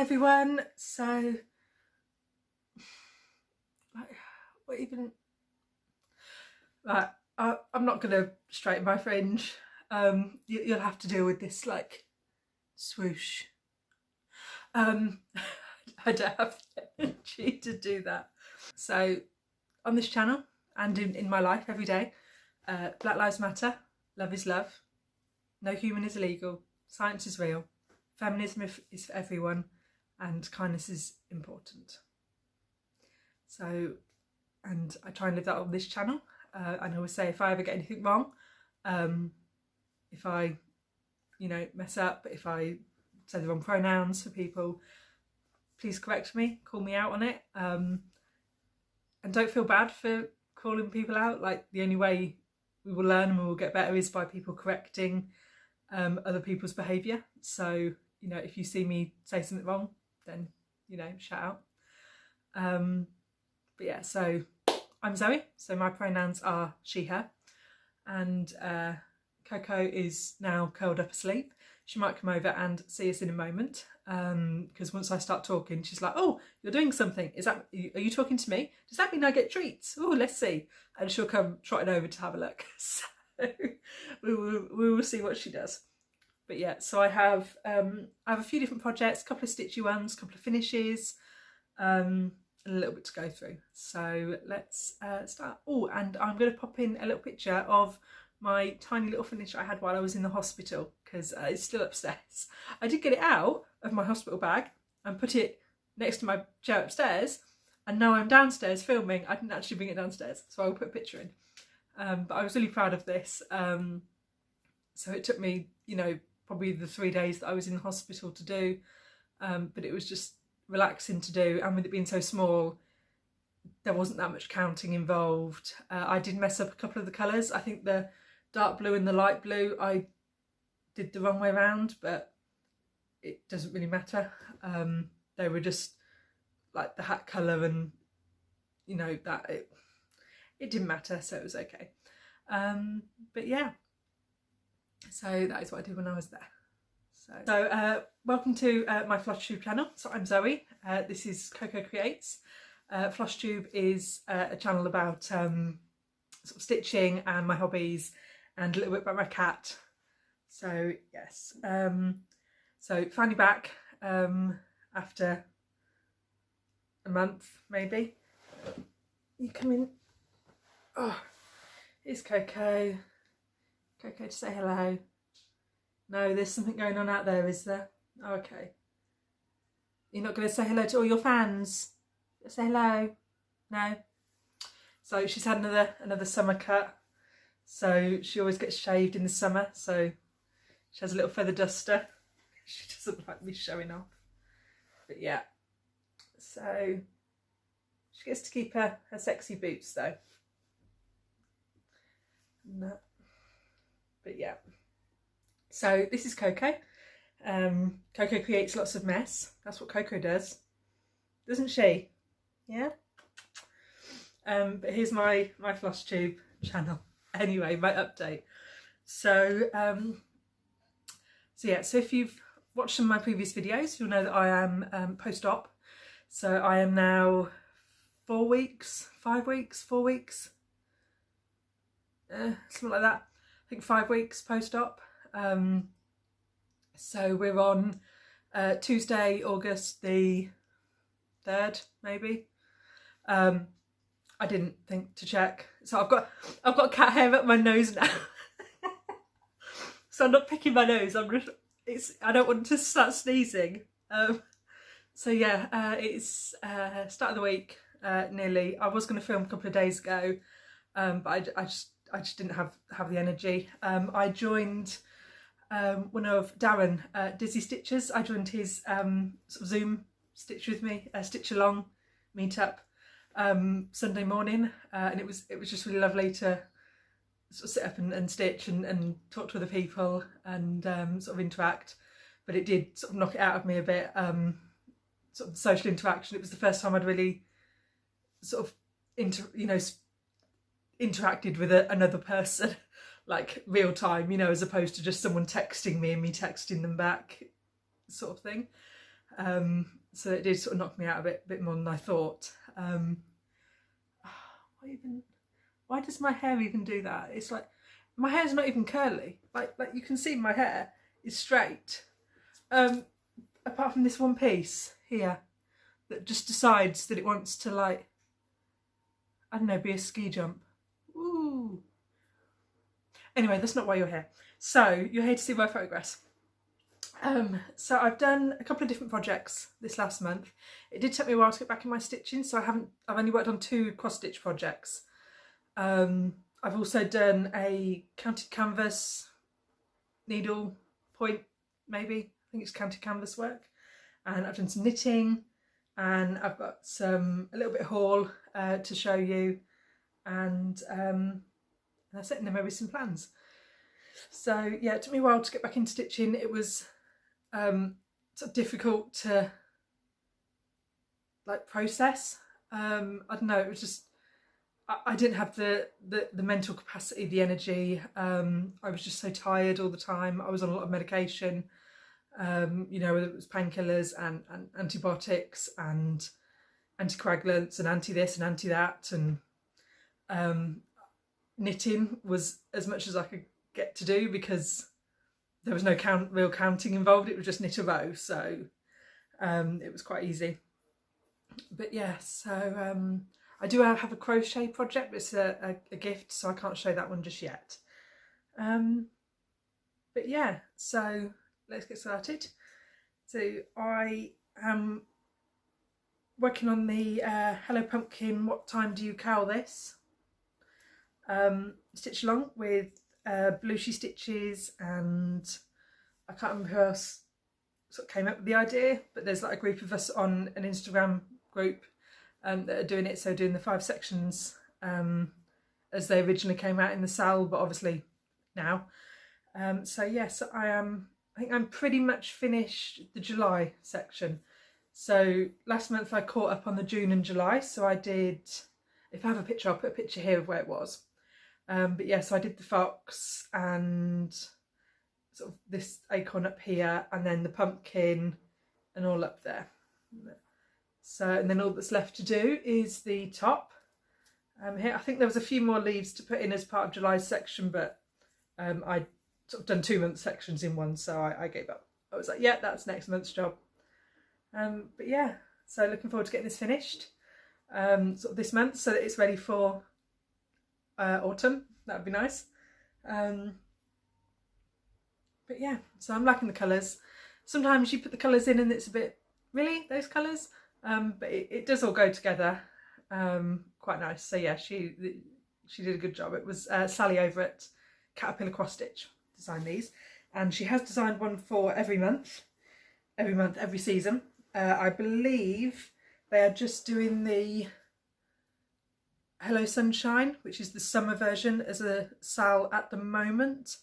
everyone. So, what even? Right, I'm not gonna straighten my fringe. You'll have to deal with this like swoosh. I don't have the energy to do that. So, on this channel and in my life every day, Black Lives Matter, love is love, no human is illegal, science is real, feminism is for everyone, and kindness is important. So, and I try and live that on this channel. And I always say, if I ever get anything wrong, if I, mess up, if I say the wrong pronouns for people, please correct me, call me out on it. And don't feel bad for calling people out. Like, the only way we will learn and we will get better is by people correcting other people's behaviour. So, if you see me say something wrong, then, shout out. But yeah, so I'm Zoe, so my pronouns are she, her, and Coco is now curled up asleep. She might come over and see us in a moment, because once I start talking, she's like, oh, you're doing something. Are you talking to me? Does that mean I get treats? Oh, let's see. And she'll come trotting over to have a look. So we will see what she does. But yeah, so I have a few different projects, a couple of stitchy ones, a couple of finishes, and a little bit to go through. So let's start. Oh, and I'm going to pop in a little picture of my tiny little finish I had while I was in the hospital, because it's still upstairs. I did get it out of my hospital bag and put it next to my chair upstairs, and now I'm downstairs filming. I didn't actually bring it downstairs, so I'll put a picture in. But I was really proud of this. So it took me, probably the 3 days that I was in the hospital to do, but it was just relaxing to do, and with it being so small, there wasn't that much counting involved. I did mess up a couple of the colours. I think the dark blue and the light blue I did the wrong way around, but it doesn't really matter. They were just like the hat colour, and that it didn't matter, so it was okay. But yeah, so that is what I did when I was there. So welcome to my Flosstube channel. So I'm Zoe, this is Coco Creates. Flosstube is a channel about sort of stitching and my hobbies, and a little bit about my cat. So yes, so finally back after a month maybe. You come in. Oh, here's Coco. Coco to say hello. No, there's something going on out there, is there? Oh, okay. You're not going to say hello to all your fans? Say hello? No? So she's had another summer cut. So she always gets shaved in the summer. So she has a little feather duster. She doesn't like me showing off. But yeah. So she gets to keep her sexy boots though. No. But yeah. So this is Coco. Coco creates lots of mess. That's what Coco does, doesn't she? Yeah. But here's my Flosstube channel. Anyway, my update. So yeah. So if you've watched some of my previous videos, you'll know that I am post-op. So I am now 4 weeks, 5 weeks, 4 weeks, something like that. I think 5 weeks post-op. So we're on Tuesday, August the 3rd, maybe. I didn't think to check. So I've got cat hair up my nose now. So I'm not picking my nose. I don't want to start sneezing. So yeah, it's start of the week nearly. I was going to film a couple of days ago, but I just didn't have the energy. I joined one of Darren, Dizzy Stitchers. I joined his sort of Zoom Stitch with me, Stitch Along meetup Sunday morning, and it was just really lovely to sort of sit up and stitch and talk to other people and sort of interact. But it did sort of knock it out of me a bit, sort of social interaction. It was the first time I'd really sort of interacted with another person, like real time, as opposed to just someone texting me and me texting them back, sort of thing. so it did sort of knock me out a bit more than I thought. Why does my hair even do that? It's like, my hair's not even curly. Like you can see my hair is straight. Apart from this one piece here that just decides that it wants to, like, I don't know, be a ski jump. Ooh. Anyway, that's not why you're here. So you're here to see my progress. So I've done a couple of different projects this last month. It did take me a while to get back in my stitching, so I've only worked on 2 cross stitch projects. I've also done a counted canvas needle point, maybe, I think it's counted canvas work, and I've done some knitting, and I've got a little bit of haul to show you, and that's it, and then maybe some plans. So yeah, it took me a while to get back into stitching. It was sort of difficult to, like, process. I don't know, it was just, I didn't have the mental capacity, the energy. I was just so tired all the time. I was on a lot of medication, you know, whether it was painkillers and antibiotics and anticoagulants and anti this and anti that, and knitting was as much as I could get to do because there was no real counting involved. It was just knit a row, so it was quite easy. But yeah, so I do have a crochet project, but it's a gift, so I can't show that one just yet. But yeah, so let's get started. So I am working on the Hello Pumpkin, What Time Do You Cowl This? Stitch along with Blueshy Stitches, and I can't remember who else sort of came up with the idea, but there's like a group of us on an Instagram group that are doing it, so doing the 5 sections as they originally came out in the sale, but obviously now. So yes, I think I'm pretty much finished the July section. So last month I caught up on the June and July, so I did, if I have a picture, I'll put a picture here of where it was. But yeah, so I did the fox and sort of this acorn up here, and then the pumpkin and all up there. So, and then all that's left to do is the top. Here, I think there was a few more leaves to put in as part of July's section, but I sort of done 2 month sections in one, so I gave up. I was like, yeah, that's next month's job. But yeah, so looking forward to getting this finished sort of this month, so that it's ready for autumn. That would be nice. But yeah, so I'm liking the colours. Sometimes you put the colours in and it's a bit, really, those colours? But it does all go together quite nice. So yeah, she did a good job. It was Sally over at Caterpillar Cross Stitch designed these, and she has designed one for every month, every season. I believe they are just doing the Hello Sunshine, which is the summer version, as a sale at the moment.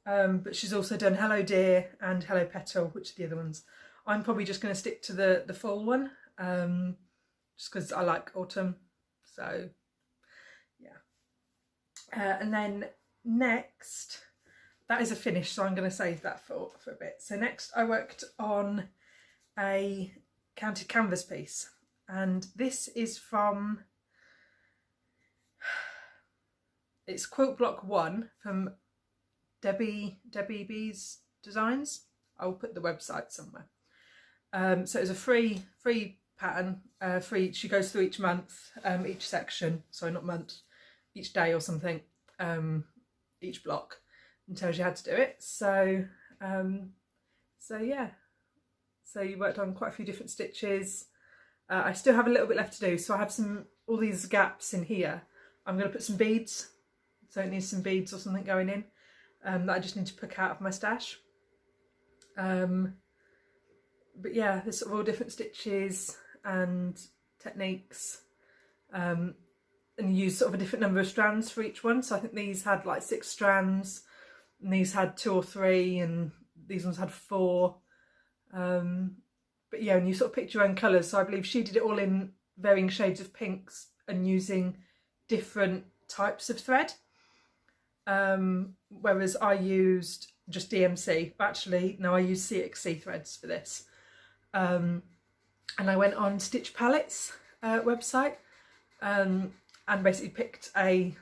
But she's also done Hello Dear and Hello Petal, which are the other ones. I'm probably just going to stick to the fall one, just because I like autumn. So yeah. And then next, that is a finish, so I'm going to save that for a bit. So next I worked on a counted canvas piece, and this is from, it's Quilt Block 1 from Debbie B's Designs. I'll put the website somewhere. So it's a free pattern, she goes through each month, each section, sorry, not month, each day or something, each block, and tells you how to do it. So so yeah, so you worked on quite a few different stitches. I still have a little bit left to do, so I have all these gaps in here. I'm going to put some beads, so it needs some beads or something going in, that I just need to pick out of my stash. But yeah, there's sort of all different stitches and techniques, and you use sort of a different number of strands for each one. So I think these had like 6 strands, and these had 2 or 3, and these ones had 4. But yeah, and you sort of picked your own colours. So I believe she did it all in varying shades of pinks and using different types of thread, whereas I used just DMC. Actually, no, I used CXC threads for this. and I went on Stitch Palettes website and basically picked a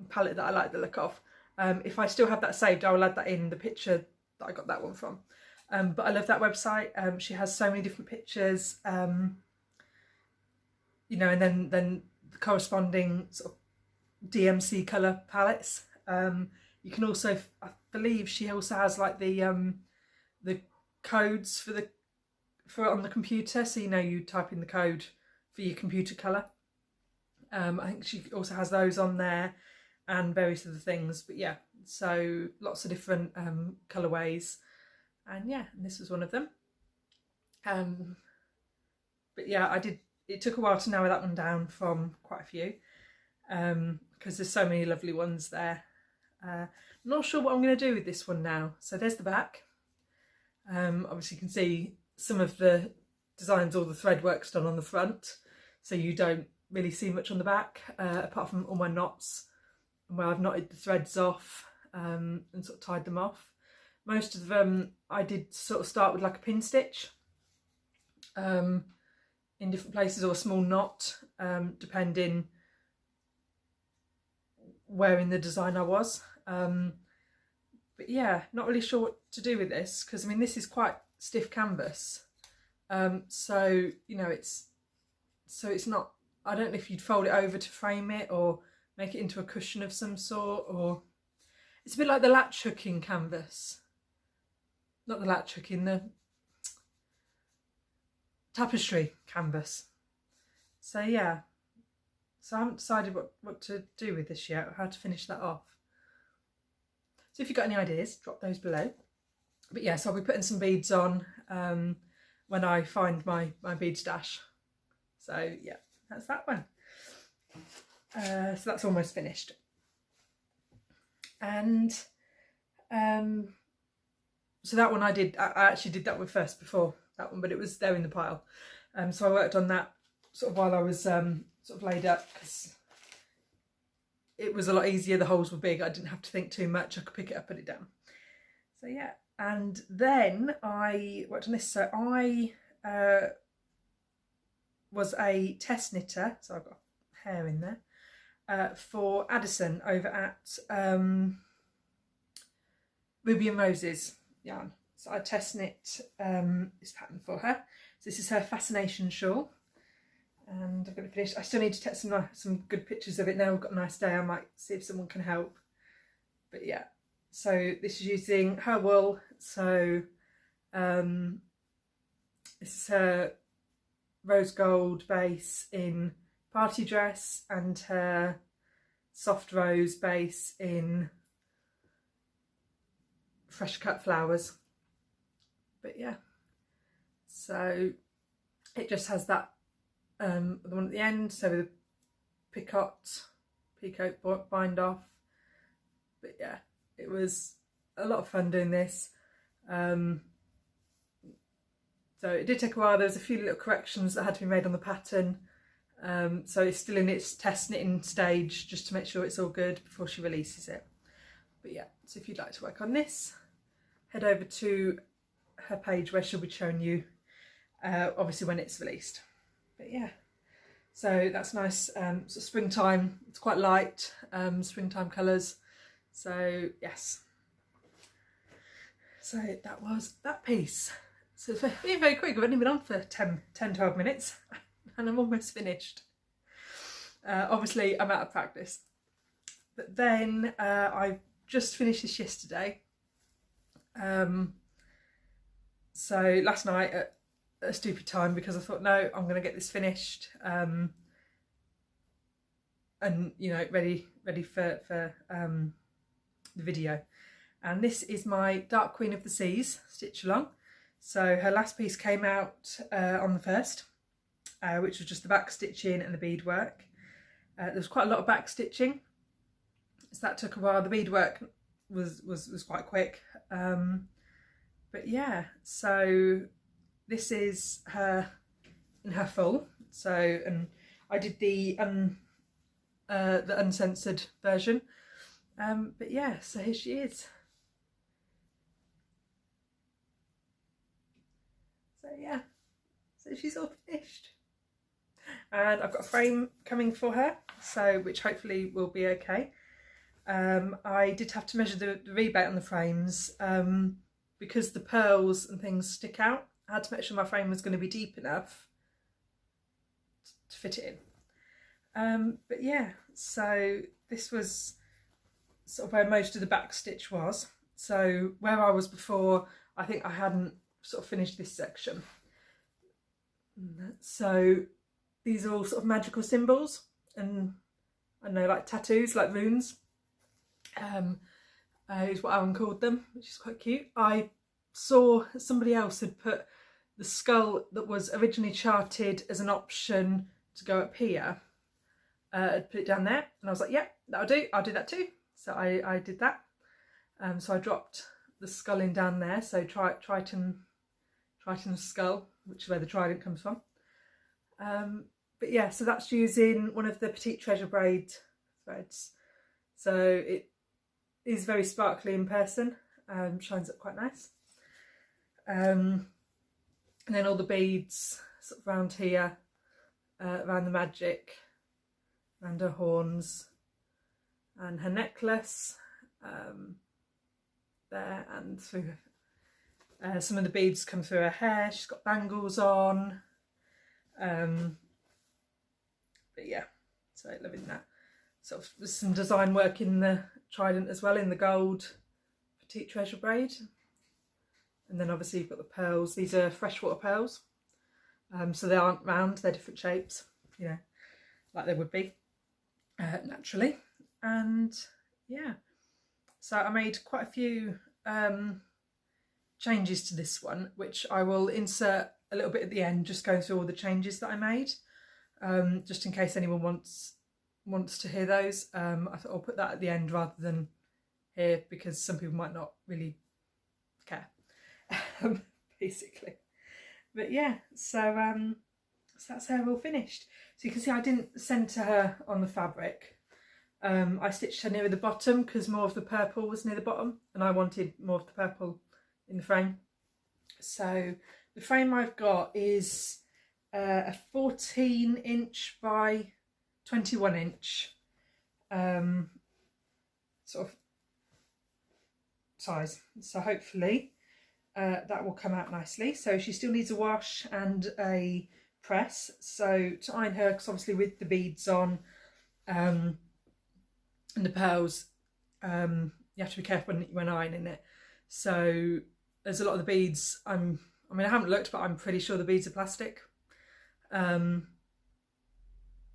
palette that I like the look of. If I still have that saved, I will add that in the picture that I got that one from. But I love that website. She has so many different pictures, you know, and then the corresponding sort of DMC colour palettes. You can also, I believe she also has like the codes for on the computer, so you know you type in the code for your computer colour. I think she also has those on there and various other things, but yeah, so lots of different colourways, and yeah, and this was one of them. But yeah, it took a while to narrow that one down from quite a few, because there's so many lovely ones there. Not sure what I'm going to do with this one now. So there's the back. Obviously you can see some of the designs, all the thread work's done on the front, so you don't really see much on the back, apart from all my knots where I've knotted the threads off and sort of tied them off. Most of them I did sort of start with like a pin stitch in different places, or a small knot, depending where in the design I was. But yeah, not really sure what to do with this, because I mean this is quite stiff canvas, so you know it's not, I don't know if you'd fold it over to frame it or make it into a cushion of some sort, or it's a bit like the latch hooking canvas, not the latch hooking, the tapestry canvas. So yeah, so I haven't decided what to do with this yet, or how to finish that off. So if you've got any ideas, drop those below. But yeah, so I'll be putting some beads on when I find my bead stash. So yeah, that's that one. So that's almost finished. And so that one I actually did that one first before that one, but it was there in the pile. So I worked on that sort of while I was sort of laid up, because it was a lot easier. The holes were big. I didn't have to think too much. I could pick it up, put it down. So yeah, and then I worked on this. So I was a test knitter, so I've got hair in there, for Addison over at Ruby and Roses yarn. So I test knit this pattern for her. So this is her Fascination shawl, and I'm going to finish. I still need to take some good pictures of it now. We've got a nice day. I might see if someone can help. But yeah, so this is using her wool. So this is her rose gold base in Party Dress and her soft rose base in Fresh Cut Flowers. But yeah, so it just has that the one at the end, so with the peacoat bind off. But yeah, it was a lot of fun doing this. So it did take a while. There was a few little corrections that had to be made on the pattern, so it's still in its test knitting stage, just to make sure it's all good before she releases it. But yeah, so if you'd like to work on this, head over to her page where she'll be showing you obviously when it's released. But yeah, so that's nice, sort of springtime. It's quite light, springtime colours. So yes, so that was that piece. So it's very, very quick. I've only been on for 10-12 minutes and I'm almost finished. Obviously I'm out of practice, but then I just finished this yesterday. So last night at a stupid time, because I thought, no, I'm going to get this finished, and you know, ready for the video. And this is my Dark Queen of the Seas stitch along. So her last piece came out on the 1st, which was just the back stitching and the beadwork. There was quite a lot of back stitching, so that took a while. The beadwork was quite quick. But yeah, so this is her in her full. So, and I did the uncensored version. But yeah, so here she is. So yeah, So she's all finished. And I've got a frame coming for her, so which hopefully will be okay. I did have to measure the rebate on the frames because the pearls and things stick out. I had to make sure my frame was going to be deep enough to fit it in. But yeah, so this was sort of where most of the back stitch was. So where I was before, I think I hadn't sort of finished this section. So these are all sort of magical symbols, and I know, like tattoos, like runes, is what Aaron called them, which is quite cute. I saw somebody else had put the skull that was originally charted as an option to go up here, I'd put it down there, and I was like, yeah, that'll do, I'll do that too. So I did that. So I dropped the skull in down there, so Triton's skull, which is where the trident comes from. But yeah, so that's using one of the Petite Treasure braid threads. So it is very sparkly in person, shines up quite nice. And then all the beads sort of around here, around the magic, around her horns and her necklace, there, and through some of the beads come through her hair. She's got bangles on. But yeah, so loving that. Sort of there's some design work in the trident as well, in the gold Petite Treasure braid. And then obviously you've got the pearls. These are freshwater pearls. So they aren't round, they're different shapes, you know, like they would be naturally. And yeah, so I made quite a few changes to this one, which I will insert a little bit at the end, just going through all the changes that I made, just in case anyone wants to hear those. I thought I'll put that at the end rather than here, because some people might not really care, basically. But yeah, so that's her all finished. So you can see I didn't centre her on the fabric. I stitched her nearer the bottom because more of the purple was near the bottom, and I wanted more of the purple in the frame. So the frame I've got is a 14" by 21" sort of size. So hopefully that will come out nicely. So she still needs a wash and a press. So to iron her, because obviously with the beads on and the pearls, you have to be careful when ironing it. So there's a lot of the beads, I haven't looked, but I'm pretty sure the beads are plastic.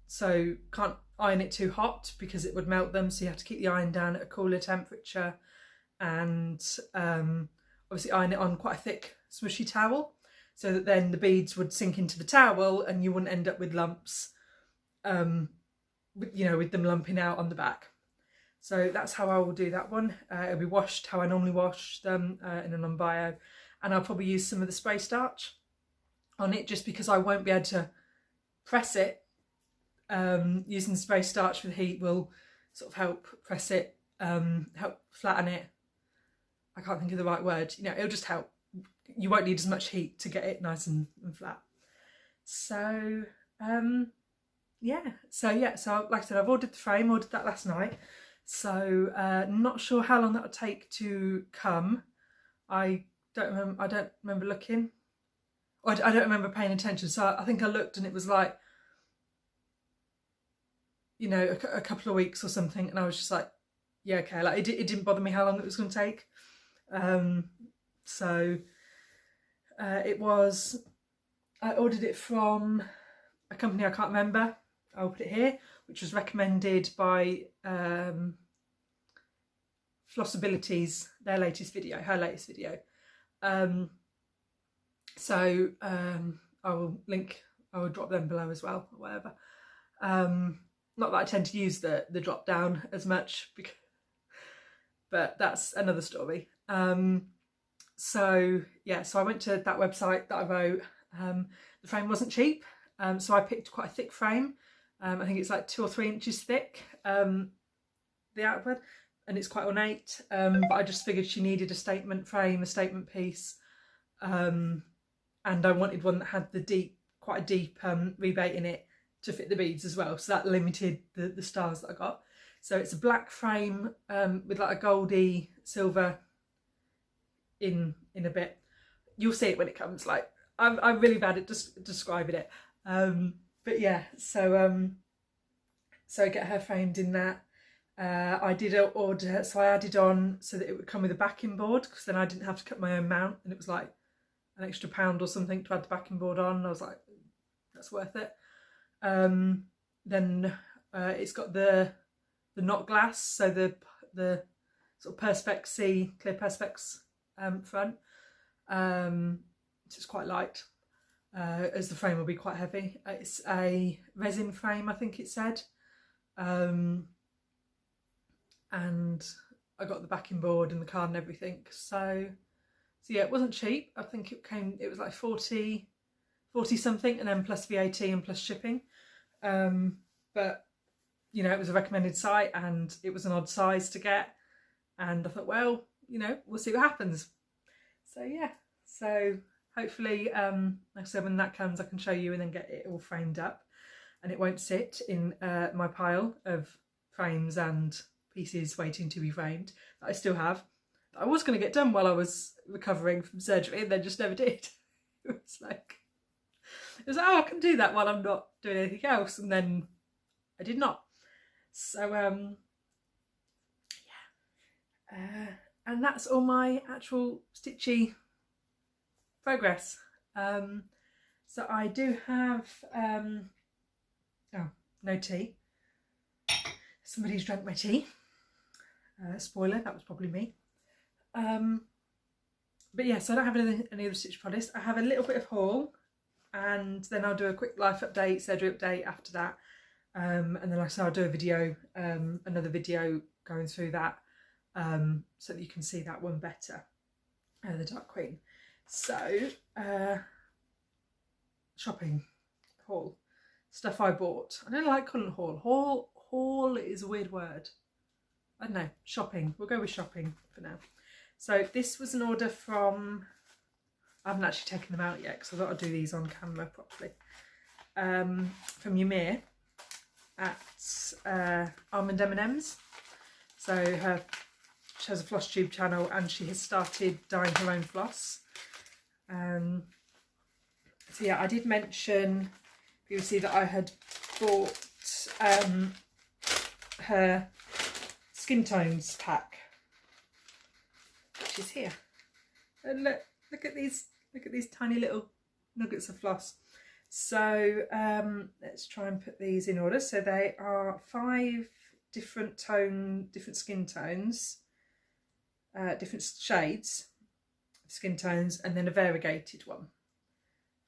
So can't iron it too hot because it would melt them, so you have to keep the iron down at a cooler temperature, and obviously iron it on quite a thick smushy towel, so that then the beads would sink into the towel and you wouldn't end up with lumps, you know, with them lumping out on the back. So that's how I will do that one. It'll be washed how I normally wash them, in a non-bio, and I'll probably use some of the spray starch on it, just because I won't be able to press it. Using the spray starch with heat will sort of help press it, help flatten it. I can't think of the right word. You know, it'll just help. You won't need as much heat to get it nice and flat. So yeah, so like I said, I've ordered the frame, ordered that last night. So not sure how long that will take to come. I don't remember looking. I don't remember paying attention. So I think I looked and it was like, you know, a couple of weeks or something, and I was just like, yeah, okay. Like it didn't bother me how long it was going to take. I ordered it from a company I can't remember. I'll put it here, which was recommended by Flossability's, her latest video. I will drop them below as well, or whatever. Not that I tend to use the drop down as much, but that's another story. So yeah, so I went to that website that I wrote. The frame wasn't cheap, so I picked quite a thick frame. I think it's like 2 or 3 inches thick, the outward, and it's quite ornate. But I just figured she needed a statement frame, a statement piece, and I wanted one that had the deep quite a deep rebate in it to fit the beads as well, so that limited the stars that I got. So it's a black frame with like a goldy silver in a bit. You'll see it when it comes. Like I'm really bad at describing it, but yeah. So I get her framed in that. I did order, so I added on so that it would come with a backing board, because then I didn't have to cut my own mount, and it was like an extra £1 or something to add the backing board on. And I was like, that's worth it. Then it's got the knot glass, so the sort of perspex clear perspex front. So it's quite light, as the frame will be quite heavy. It's a resin frame, I think it said, and I got the backing board and the card and everything. So yeah, it wasn't cheap. I think it was like 40 something, and then plus VAT and plus shipping. But you know, it was a recommended site and it was an odd size to get, and I thought, well, you know, we'll see what happens. So yeah, so hopefully, like I said, when that comes I can show you and then get it all framed up, and it won't sit in my pile of frames and pieces waiting to be framed that I still have, that I was going to get done while I was recovering from surgery, and then just never did. It was like, oh, I can do that while I'm not doing anything else, and then I did not. So yeah, and that's all my actual stitchy progress. So I do have oh, no tea. Somebody's drank my tea. Spoiler, that was probably me. But yeah, so I don't have any other stitch products. I have a little bit of haul, and then I'll do a quick life update, surgery update after that. And then like I said, I'll do a video, another video going through that, so that you can see that one better, the Dark Queen. So, shopping, haul, stuff I bought. I don't like calling it haul. Haul is a weird word. I don't know, shopping. We'll go with shopping for now. So this was an order from, I haven't actually taken them out yet because I thought I'd do these on camera properly. From Ymir at Almond M&M's. So she has a Flosstube channel, and she has started dyeing her own floss. So yeah, I did mention previously that I had bought her skin tones pack, which is here. And look at these tiny little nuggets of floss. So let's try and put these in order. So they are 5 different skin tones, different shades of skin tones, and then a variegated one.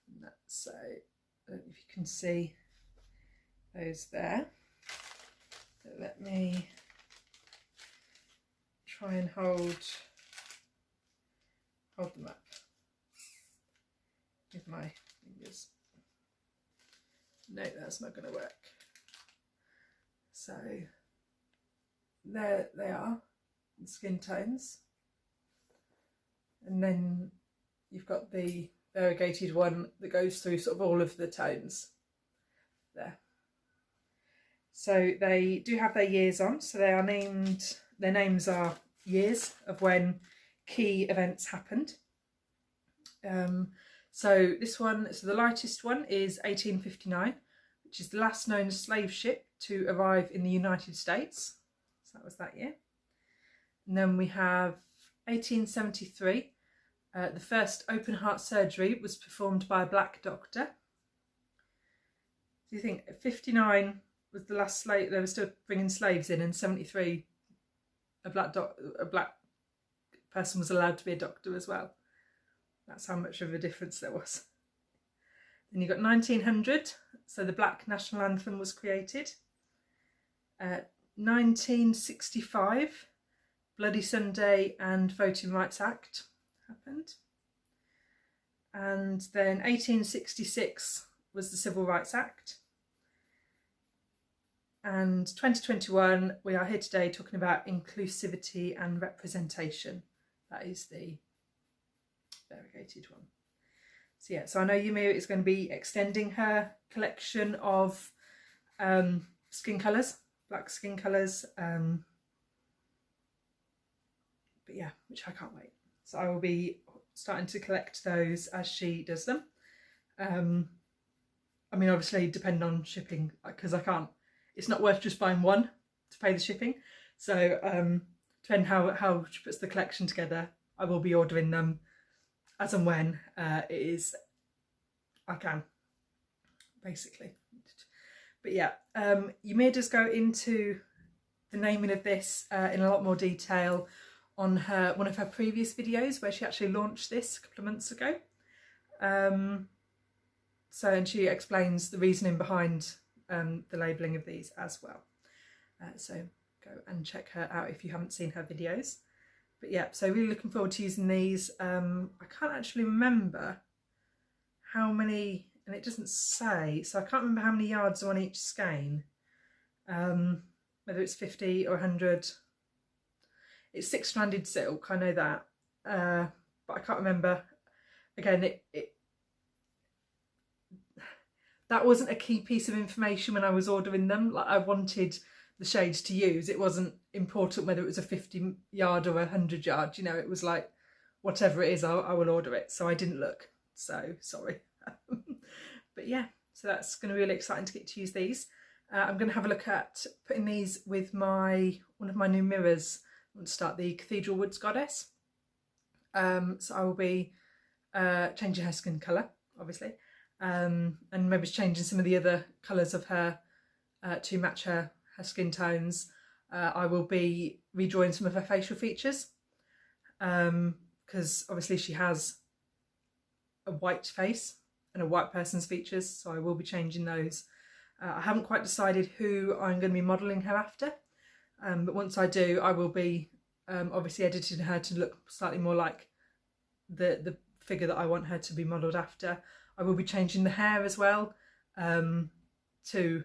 And that's, so I don't know if you can see those there. So let me try and hold them up with my fingers. No, that's not going to work. So there they are, the skin tones, and then you've got the variegated one that goes through sort of all of the tones there. So they do have their years on, so they are named, their names are years of when key events happened. So this one, so the lightest one is 1859, which is the last known slave ship to arrive in the United States. So that was that year. And then we have 1873. The first open heart surgery was performed by a black doctor. So you think 59 was the last slave, they were still bringing slaves in, and 73 a black person was allowed to be a doctor as well. That's how much of a difference there was. Then you got 1900, so the Black National Anthem was created. 1965, Bloody Sunday and Voting Rights Act happened. And then 1866 was the Civil Rights Act. And 2021, we are here today talking about inclusivity and representation. That is the variegated one. So yeah, so I know Yumia is going to be extending her collection of skin colours, black skin colours. But yeah, which I can't wait. So I will be starting to collect those as she does them. I mean, obviously, depending on shipping, because I can't, it's not worth just buying one to pay the shipping. So depending how she puts the collection together, I will be ordering them as and when it is I can, basically. But yeah, Yumia does go into the naming of this in a lot more detail on one of her previous videos where she actually launched this a couple of months ago. And she explains the reasoning behind the labelling of these as well. So go and check her out if you haven't seen her videos. But yeah, so really looking forward to using these. I can't actually remember how many, and it doesn't say, so I can't remember how many yards are on each skein. Whether it's 50 or 100. It's 6-stranded silk, I know that, but I can't remember. Again, that wasn't a key piece of information when I was ordering them. Like, I wanted the shades to use. It wasn't important whether it was a 50 yard or a 100 yard. You know, it was like, whatever it is, I will order it. So I didn't look. So sorry. But yeah, so that's going to be really exciting to get to use these. I'm going to have a look at putting these with one of my new mirrors. I want to start the Cathedral Woods Goddess. So I will be changing her skin colour, obviously, and maybe changing some of the other colours of her to match her skin tones. I will be redrawing some of her facial features because obviously she has a white face and a white person's features, so I will be changing those. I haven't quite decided who I'm going to be modelling her after, but once I do, I will be obviously editing her to look slightly more like the figure that I want her to be modelled after. I will be changing the hair as well to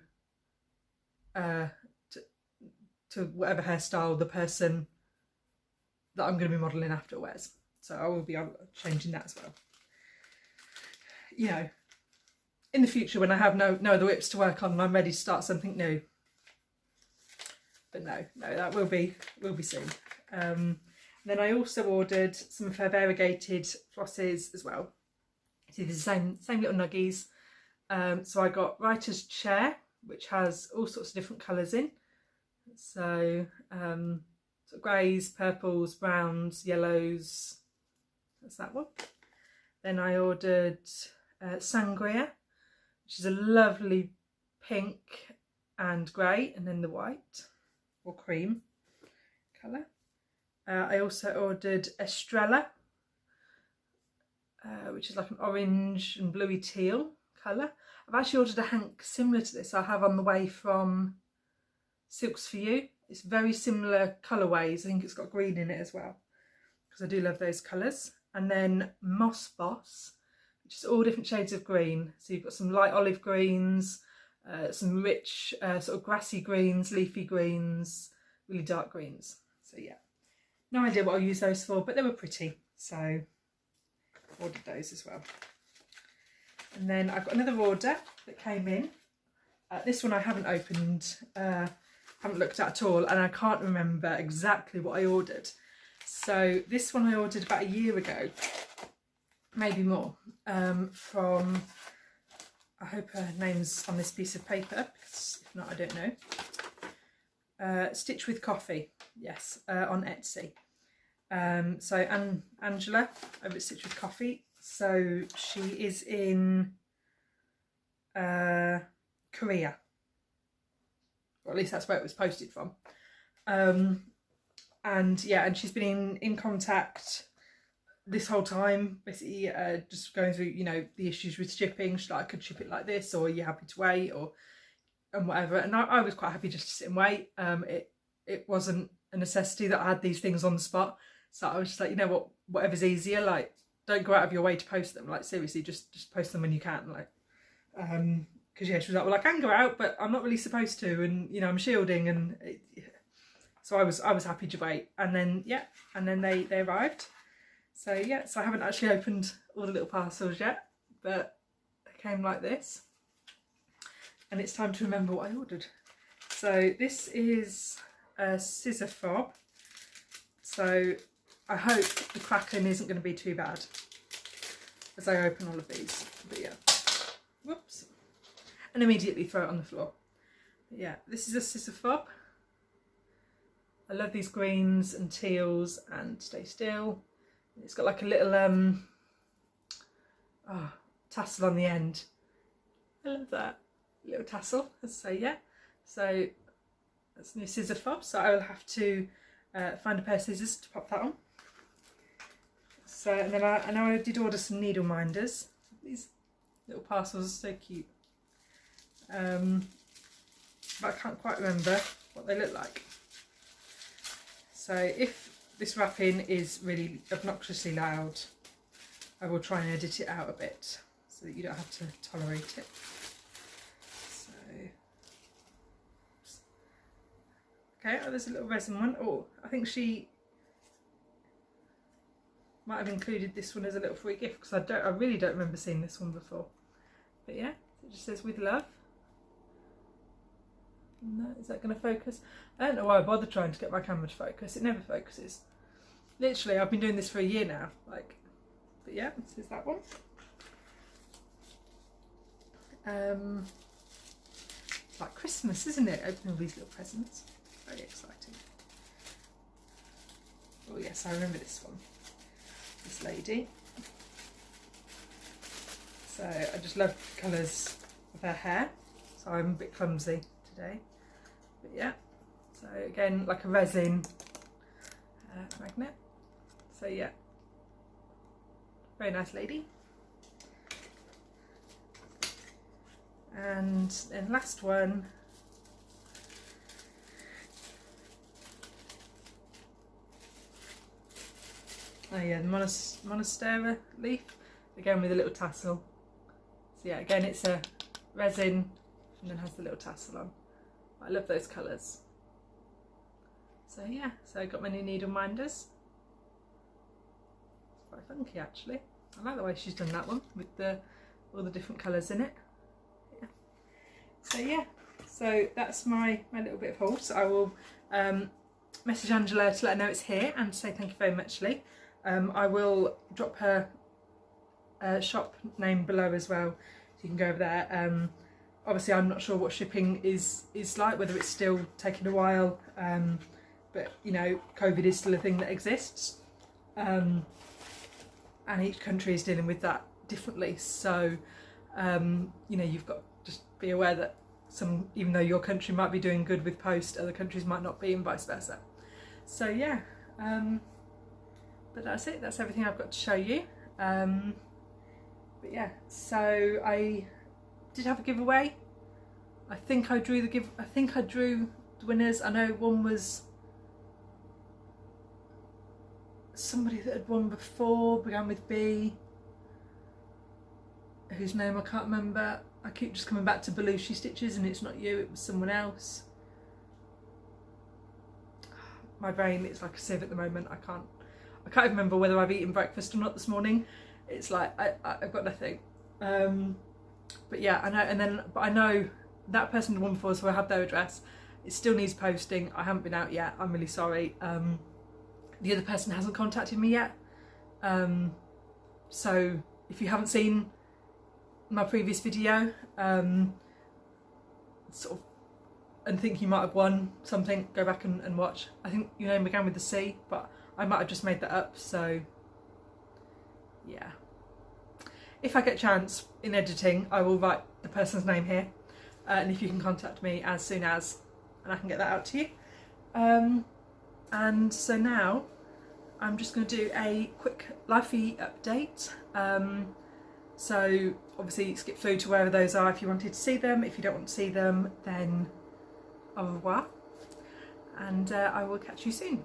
whatever hairstyle the person that I'm going to be modelling after wears. So I will be changing that as well. You know, in the future when I have no other whips to work on and I'm ready to start something new. But no, that will be soon. Then I also ordered some of her variegated flosses as well. See, these are the same little nuggies. So I got Writer's Chair, which has all sorts of different colours in. So sort of greys, purples, browns, yellows. That's that one. Then I ordered Sangria, which is a lovely pink and grey, and then the white or cream colour. I also ordered Estrella, which is like an orange and bluey teal colour. I've actually ordered a hank similar to this I have on the way from Silks For You. It's very similar colourways. I think it's got green in it as well, because I do love those colours. And then Moss Boss, which is all different shades of green. So you've got some light olive greens, some rich sort of grassy greens, leafy greens, really dark greens. So yeah, no idea what I'll use those for, but they were pretty, so ordered those as well. And then I've got another order that came in. This one I haven't opened, haven't looked at all, and I can't remember exactly what I ordered. So this one I ordered about a year ago, maybe more, from, I hope her name's on this piece of paper, because if not I don't know. Stitch with Coffee, yes, on Etsy. So Angela over at Stitch with Coffee. So she is in Korea, or at least that's where it was posted from. And yeah, and she's been in contact this whole time, basically just going through, you know, the issues with shipping. She's like, I could ship it like this, or are you happy to wait, and whatever. And I was quite happy just to sit and wait. It wasn't a necessity that I had these things on the spot, so I was just like, you know what, whatever's easier, like, don't go out of your way to post them, like, seriously, just post them when you can, like, because yeah, she was like, well, I can go out, but I'm not really supposed to, and you know, I'm shielding, and so I was happy to wait. And then yeah, and then they arrived. So yeah, so I haven't actually opened all the little parcels yet, but they came like this. And it's time to remember what I ordered. So this is a scissor fob. So I hope the crackling isn't going to be too bad as I open all of these. But yeah, whoops. And immediately throw it on the floor. But yeah, this is a scissor fob. I love these greens and teals and stay still. It's got like a little tassel on the end. I love that little tassel. So yeah, so that's a new scissor fob. So I will have to find a pair of scissors to pop that on. So and then I know I did order some needle minders. These little parcels are so cute. But I can't quite remember what they look like. So if this wrapping is really obnoxiously loud, I will try and edit it out a bit so that you don't have to tolerate it. So, okay, oh, there's a little resin one. Oh, I think she might have included this one as a little free gift because I really don't remember seeing this one before. But yeah, it just says with love. No, is that going to focus? I don't know why I bother trying to get my camera to focus. It never focuses. Literally, I've been doing this for a year now. Like, but yeah, this is that one. It's like Christmas, isn't it? Opening all these little presents. Very exciting. Oh yes, I remember this one. This lady. So I just love the colours of her hair. So I'm a bit clumsy today. But yeah, so again, like a resin magnet. So yeah, very nice lady. And then last one, oh yeah, the Monstera leaf, again with a little tassel. So yeah, again it's a resin and then has the little tassel on. I love those colours. So yeah, so I got my new needle minders. It's quite funky actually. I like the way she's done that one with all the different colours in it. Yeah. So yeah, so that's my little bit of haul. So I will message Angela to let her know it's here and say thank you very much, Lee. I will drop her shop name below as well, so you can go over there. Obviously I'm not sure what shipping is like, whether it's still taking a while, but you know, COVID is still a thing that exists, and each country is dealing with that differently. So you know, you've got to just be aware that even though your country might be doing good with post, other countries might not be, and vice versa. So yeah, but that's it. That's everything I've got to show you. But yeah, so I did have a giveaway. I think I drew the winners. I know one was somebody that had won before, began with B, whose name I can't remember. I keep just coming back to Belushi Stitches and it's not you, it was someone else. My brain is like a sieve at the moment. I can't even remember whether I've eaten breakfast or not this morning. It's like I've got nothing. But yeah, I know, but I know that person had won before, so I have their address. It still needs posting. I haven't been out yet. I'm really sorry. The other person hasn't contacted me yet. So if you haven't seen my previous video, sort of, and think you might have won something, go back and watch. I think your name began with the C, but I might have just made that up. So yeah. If I get a chance in editing, I will write the person's name here, and if you can contact me as soon as, and I can get that out to you. And so now I'm just going to do a quick lifey update. So obviously skip through to wherever those are if you wanted to see them. If you don't want to see them, then au revoir, and I will catch you soon.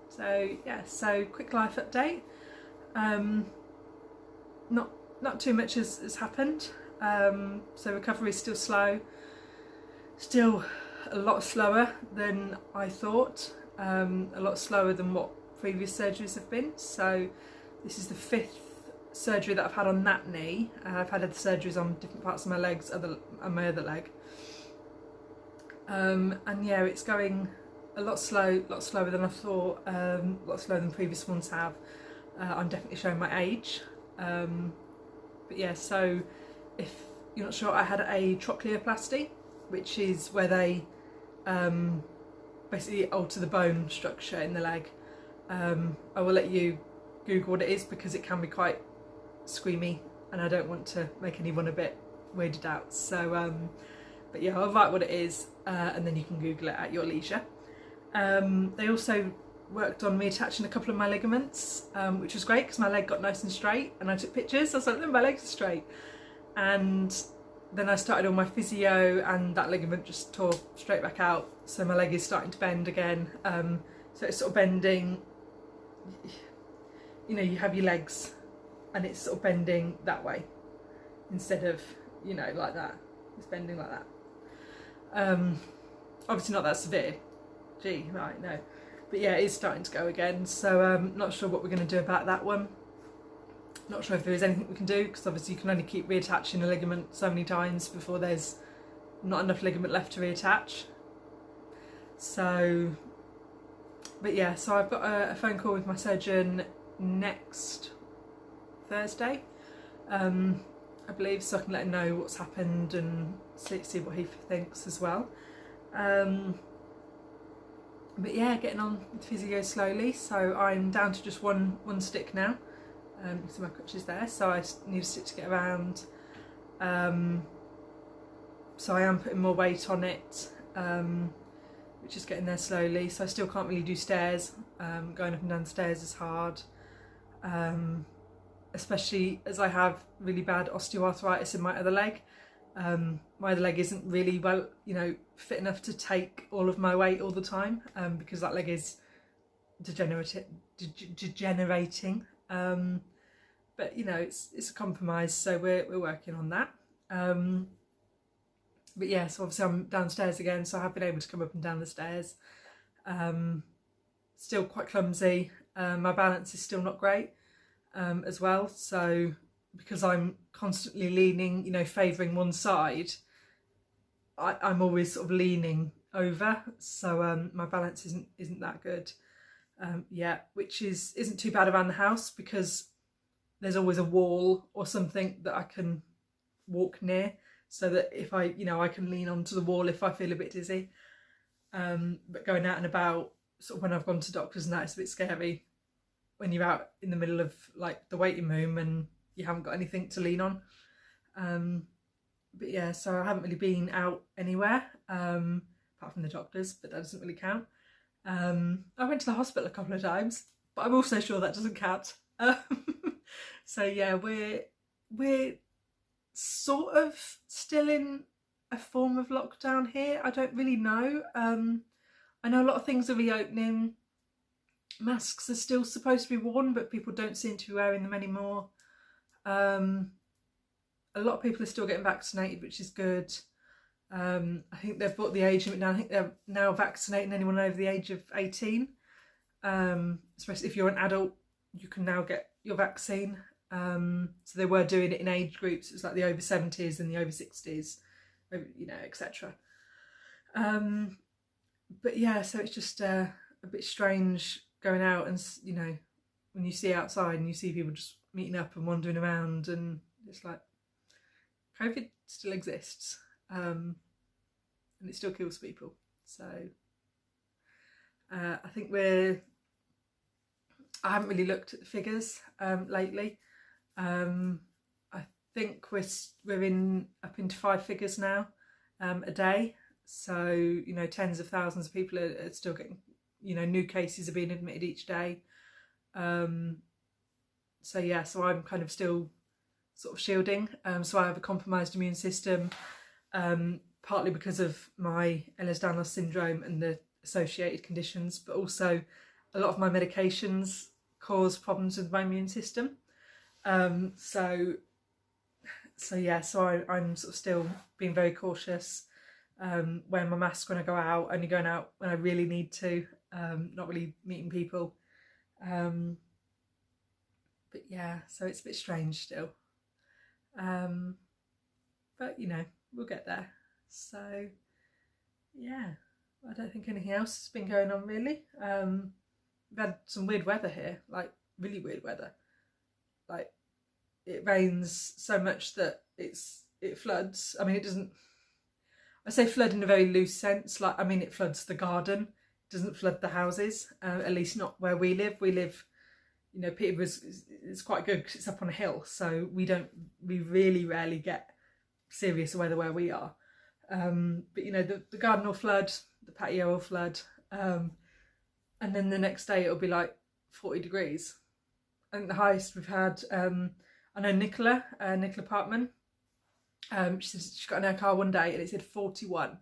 So yeah, so quick life update. Not too much has happened. So recovery is still slow, still a lot slower than I thought, a lot slower than what previous surgeries have been. So this is the 5th surgery that I've had on that knee. I've had other surgeries on different parts of my legs, on my other leg. And yeah, it's going a lot slower than I thought, a lot slower than previous ones have. I'm definitely showing my age. But yeah, so if you're not sure, I had a trochleoplasty, which is where they basically alter the bone structure in the leg. I will let you Google what it is because it can be quite screamy and I don't want to make anyone a bit weirded out. So, but yeah, I'll write what it is and then you can Google it at your leisure. They also worked on me attaching a couple of my ligaments, which was great because my leg got nice and straight and I took pictures. I was like, my legs are straight. And then I started all my physio and that ligament just tore straight back out. So my leg is starting to bend again. So it's sort of bending, you know, you have your legs and it's sort of bending that way instead of, you know, like that. It's bending like that. Obviously not that severe. Gee, right, no. But yeah, it is starting to go again. So not sure what we're going to do about that one. Not sure if there is anything we can do because obviously you can only keep reattaching a ligament so many times before there's not enough ligament left to reattach. So, but yeah, so I've got a phone call with my surgeon next Thursday, I believe, so I can let him know what's happened and see what he thinks as well. But yeah, getting on with physio slowly. So I'm down to just one stick now. You can see my crutches there, so I need a stick to get around. So I am putting more weight on it, which is getting there slowly. So I still can't really do stairs. Going up and down the stairs is hard, especially as I have really bad osteoarthritis in my other leg. My other leg isn't really well, you know, fit enough to take all of my weight all the time, because that leg is degenerating. But you know, it's a compromise, so we're working on that. But yeah, so obviously I'm downstairs again, so I have been able to come up and down the stairs. Still quite clumsy. My balance is still not great as well, so because I'm constantly leaning, you know, favouring one side, I'm always sort of leaning over, so my balance isn't that good yet, which isn't too bad around the house because there's always a wall or something that I can walk near, so that if I can lean onto the wall if I feel a bit dizzy. But going out and about, sort of when I've gone to doctors and that, it's a bit scary when you're out in the middle of like the waiting room and you haven't got anything to lean on. But yeah, so I haven't really been out anywhere apart from the doctors, but that doesn't really count. I went to the hospital a couple of times, but I'm also sure that doesn't count. So yeah, we're sort of still in a form of lockdown here. I don't really know. I know a lot of things are reopening. Masks are still supposed to be worn, but people don't seem to be wearing them anymore. A lot of people are still getting vaccinated, which is good. I think they've brought the age limit down. I think they're now vaccinating anyone over the age of 18. Especially if you're an adult, you can now get your vaccine. So they were doing it in age groups. It was like the over 70s and the over 60s, you know, etc. But yeah, so it's just a bit strange going out and, you know, when you see outside and you see people just meeting up and wandering around, and it's like COVID still exists, and it still kills people. So I think I haven't really looked at the figures lately. I think we're up into 5 figures now a day. So, you know, tens of thousands of people are still getting, you know, new cases are being admitted each day. So yeah, so I'm kind of still sort of shielding. So I have a compromised immune system, partly because of my Ehlers-Danlos syndrome and the associated conditions, but also a lot of my medications cause problems with my immune system. So yeah, so I'm sort of still being very cautious, wearing my mask when I go out, only going out when I really need to, not really meeting people. But But yeah, so it's a bit strange still. But you know, we'll get there. So yeah, I don't think anything else has been going on really. We've had some weird weather here, like really weird weather. Like it rains so much that it floods. I mean, it doesn't, I say flood in a very loose sense, like I mean it floods the garden, it doesn't flood the houses, at least not where we live. We live, you know, Peterborough's is quite good because it's up on a hill, so we really rarely get serious weather where we are. But you know, the garden will flood, the patio will flood, and then the next day it'll be like 40 degrees. I think the highest we've had, I know Nicola Parkman, she said she got in her car one day and it said 41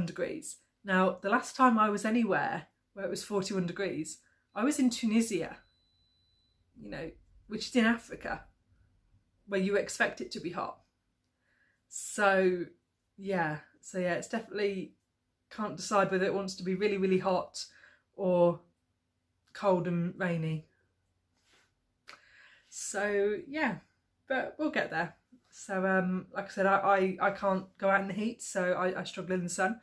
degrees. Now, the last time I was anywhere where it was 41 degrees, I was in Tunisia, you know, which is in Africa, where you expect it to be hot. So yeah, it's definitely, can't decide whether it wants to be really, really hot or cold and rainy. So yeah, but we'll get there. So like I said, I can't go out in the heat, so I struggle in the sun.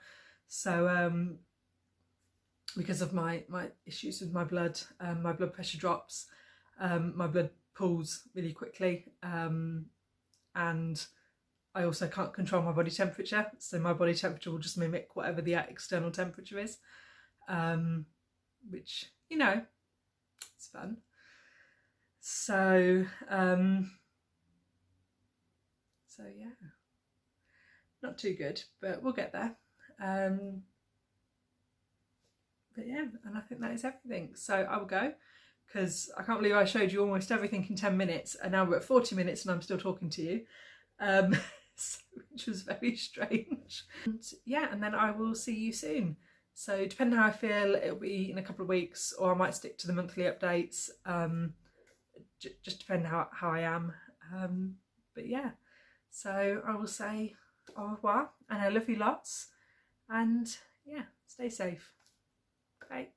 So because of my issues with my blood pressure drops, my blood pools really quickly, and I also can't control my body temperature, so my body temperature will just mimic whatever the external temperature is, which, you know, it's fun. So so yeah, not too good, but we'll get there. But yeah, and I think that is everything. So I will go, because I can't believe I showed you almost everything in 10 minutes and now we're at 40 minutes and I'm still talking to you, which was very strange. And yeah, and then I will see you soon. So depending on how I feel, it'll be in a couple of weeks, or I might stick to the monthly updates, just depending how I am. But yeah, so I will say au revoir and I love you lots, and yeah, stay safe. Bye.